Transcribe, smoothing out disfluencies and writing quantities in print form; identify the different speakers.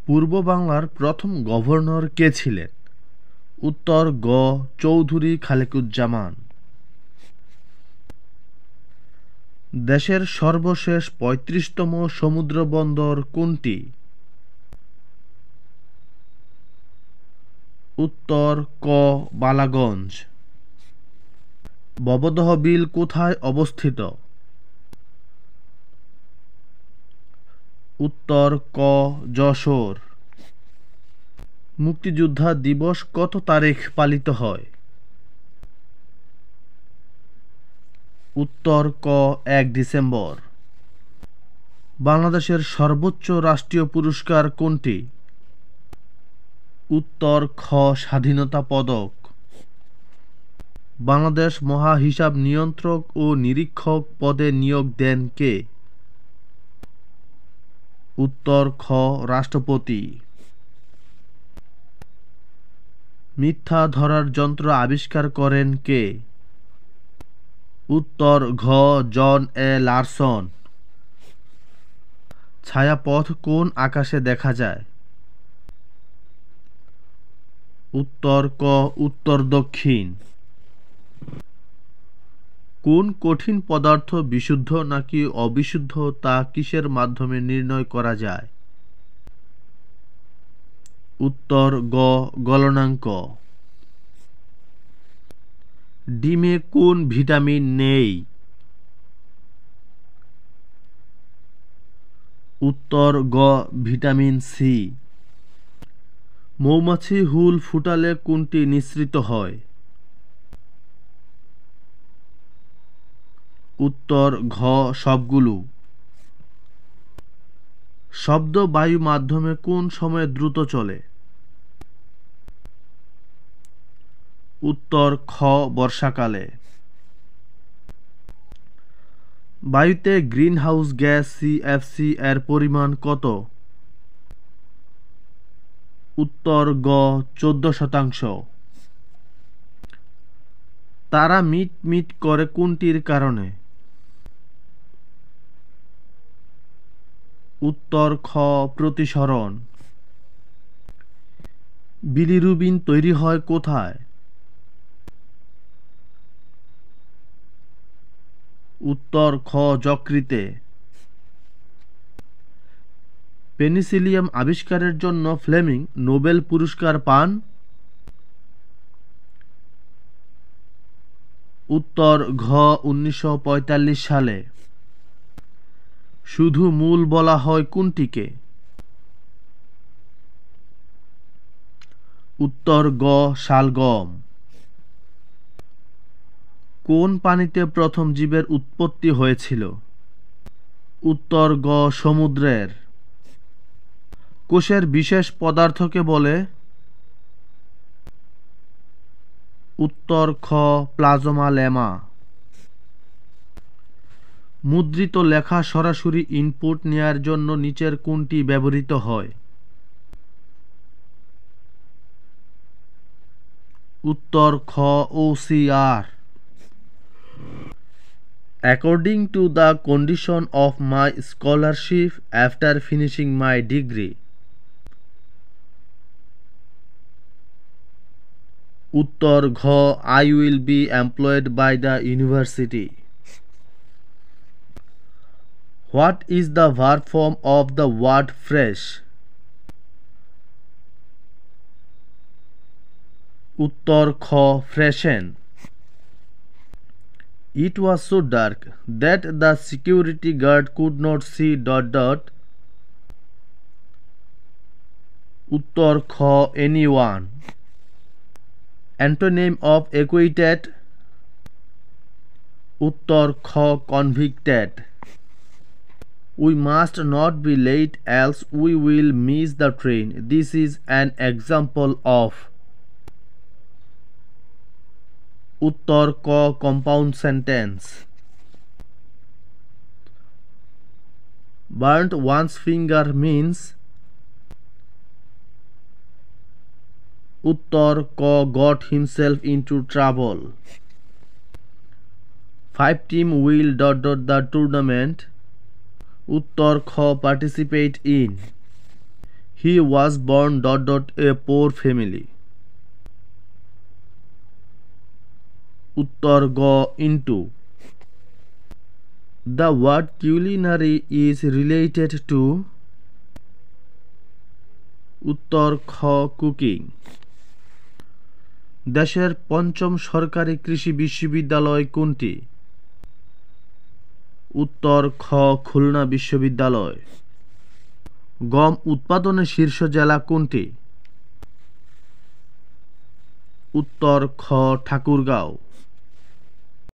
Speaker 1: পূর্ব বাংলার প্রথম গভর্নর কে ছিলেন? উত্তর গ. চৌধুরী খালেকুজ্জামান। দেশের সর্বশেষ ৩৫তম সমুদ্রবন্দর কোনটি? উত্তর ক. বালাগঞ্জ। ভবদহ বিল কোথায় অবস্থিত? উত্তর ক. যশোর। মুক্তিযোদ্ধা দিবস কত তারিখ পালিত হয়? উত্তর ক. ১ ডিসেম্বর। বাংলাদেশের সর্বোচ্চ রাষ্ট্রীয় পুরস্কার কোনটি? উত্তর খ. স্বাধীনতা পদক। বাংলাদেশ মহাহিসাব নিয়ন্ত্রক ও নিরীক্ষক পদে নিয়োগ দেন কে? উত্তর খ. রাষ্ট্রপতি। মিথ্যা ধরার যন্ত্র আবিষ্কার করেন কে? উত্তর ঘ. জন এ. লারসন। ছায়াপথ কোন আকাশে দেখা যায়? উত্তর ক. উত্তর দক্ষিণ। কোন কঠিন পদার্থ বিশুদ্ধ নাকি অবিশুদ্ধ তা কিসের মাধ্যমে নির্ণয় করা যায়? উত্তর গ. গলনাঙ্ক। ডিমে কোন ভিটামিন নেই? উত্তর গ. Vitamin C. মৌমাছি হুল ফুটালে কোনটি নিঃসৃত হয়? উত্তর ঘ. সবগুলো। শব্দ বায়ু মাধ্যমে কোন সময়ে দ্রুত চলে? উত্তর খ. বর্ষাকালে। বায়ুতে গ্রিনহাউস গ্যাস সিএফসি এর পরিমাণ কত? উত্তর গ. 14%। তারা মিট মিট করে কোনটির কারণে? উত্তর খ. প্রতিসরণ। বিলিরুবিন তৈরি হয় কোথায়? উত্তর খ. যকৃতে। পেনিসিলিয়াম আবিষ্কারের জন্য ফ্লেমিং নোবেল পুরস্কার পান? উত্তর ঘ. ১৯৪৫ সালে। শুধু মূল বলা হয় কোনটিকে? উত্তর গ. শালগম। কোন পানিতে প্রথম জীবের উৎপত্তি হয়েছিল? উত্তর গ. সমুদ্রের। কোষের বিশেষ পদার্থকে বলে? উত্তর খ. Plasma lemma. মুদ্রিত লেখা সরাসরি ইনপুট নেয়ার জন্য নিচের কোনটি ব্যবহৃত হয়? উত্তর খ. OCR. According to the condition of my scholarship after finishing my degree. উত্তর ঘ. I will be employed by the university. What is the verb form of the word fresh? উত্তর খ. freshen. It was so dark that the security guard could not see ... উত্তর খ. anyone. Antonym of acquitted? উত্তর খ. convicted. We must not be late else we will miss the train. This is an example of? উত্তর ক. compound sentence. Burnt one's finger means? উত্তর ক. got himself into trouble. 5 team will ... the tournament. উত্তর খ. participate in. He was born a poor family. উত্তর গ into. The word culinary is related to. উত্তর খ কুকিং। দেশের পঞ্চম সরকারি কৃষি বিশ্ববিদ্যালয় কোনটি? উত্তর খ খুলনা বিশ্ববিদ্যালয়। গম উৎপাদনে শীর্ষ জেলা কোনটি? উত্তর খ ঠাকুরগাঁও।